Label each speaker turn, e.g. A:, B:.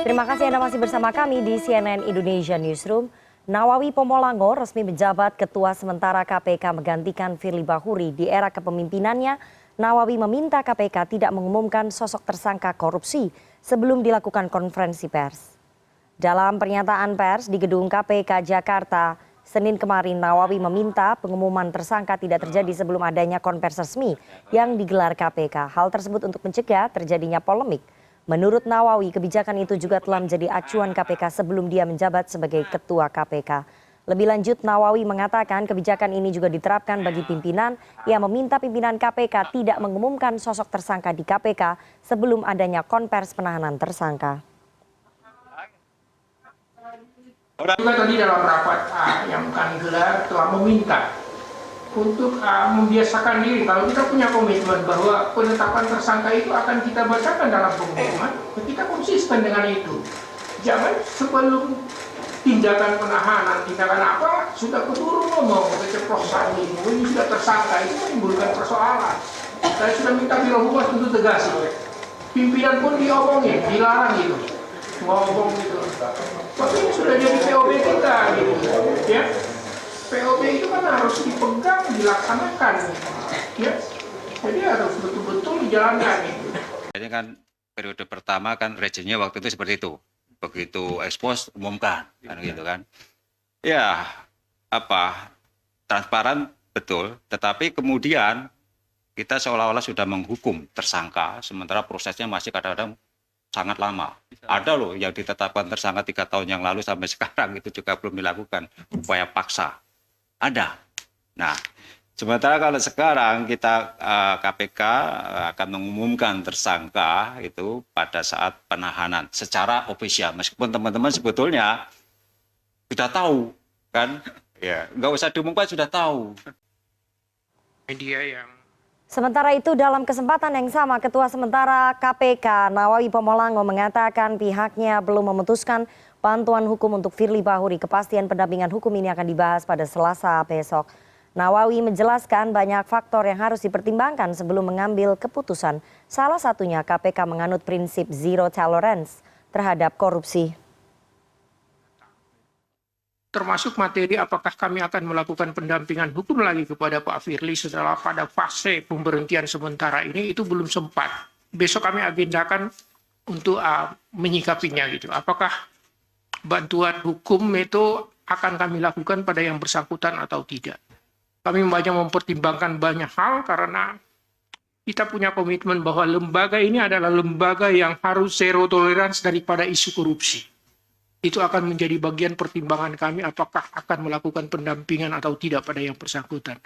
A: Terima kasih Anda masih bersama kami di CNN Indonesia Newsroom. Nawawi Pomolango resmi menjabat Ketua Sementara KPK menggantikan Firly Bahuri. Di era kepemimpinannya, Nawawi meminta KPK tidak mengumumkan sosok tersangka korupsi sebelum dilakukan konferensi pers. Dalam pernyataan pers di gedung KPK Jakarta, Senin kemarin Nawawi meminta pengumuman tersangka tidak terjadi sebelum adanya konferensi resmi yang digelar KPK. Hal tersebut untuk mencegah terjadinya polemik. Menurut Nawawi, kebijakan itu juga telah menjadi acuan KPK sebelum dia menjabat sebagai Ketua KPK. Lebih lanjut, Nawawi mengatakan kebijakan ini juga diterapkan bagi pimpinan yang meminta pimpinan KPK tidak mengumumkan sosok tersangka di KPK sebelum adanya konvers penahanan tersangka.
B: Juga tadi dalam rapat yang kami gelar telah meminta untuk membiasakan diri. Kalau kita punya komitmen bahwa penetapan tersangka itu akan kita bacakan dalam pengumuman, kita konsisten dengan itu. Jangan sebelum tindakan penahanan, tindakan apa, sudah keburu ngomong, keceplosan ini sudah tersangka, itu menimbulkan persoalan. Saya sudah minta Biro Humas untuk tegas. Pimpinan pun diomongin, dilarang gitu. Ngomong gitu. Tapi ini sudah jadi POB kita gitu. Ya. POB itu kan harus dipegang, dilaksanakan, ya. Jadi harus betul-betul dijalankan.
C: Ini kan periode pertama kan rejimnya waktu itu seperti itu, begitu ekspos umumkan, kan gitu kan. Ya transparan betul, tetapi kemudian kita seolah-olah sudah menghukum tersangka, sementara prosesnya masih kadang-kadang sangat lama. Ada loh yang ditetapkan tersangka 3 tahun yang lalu sampai sekarang itu juga belum dilakukan upaya paksa. Ada. Nah, sementara kalau sekarang kita KPK akan mengumumkan tersangka itu pada saat penahanan secara ofisial. Meskipun teman-teman sebetulnya sudah tahu, kan? Ya, nggak usah diumumkan sudah tahu.
B: Media yang
A: Sementara itu dalam kesempatan yang sama Ketua Sementara KPK Nawawi Pomolango mengatakan pihaknya belum memutuskan bantuan hukum untuk Firly Bahuri. Kepastian pendampingan hukum ini akan dibahas pada Selasa besok. Nawawi menjelaskan banyak faktor yang harus dipertimbangkan sebelum mengambil keputusan. Salah satunya KPK menganut prinsip zero tolerance terhadap korupsi.
B: termasuk materi apakah kami akan melakukan pendampingan hukum lagi kepada Pak Firly setelah pada fase pemberhentian sementara ini, itu belum sempat. Besok kami agendakan untuk menyikapinya gitu. Apakah bantuan hukum itu akan kami lakukan pada yang bersangkutan atau tidak. Kami banyak mempertimbangkan banyak hal karena kita punya komitmen bahwa lembaga ini adalah lembaga yang harus zero tolerance daripada isu korupsi. Itu akan menjadi bagian pertimbangan kami apakah akan melakukan pendampingan atau tidak pada yang bersangkutan.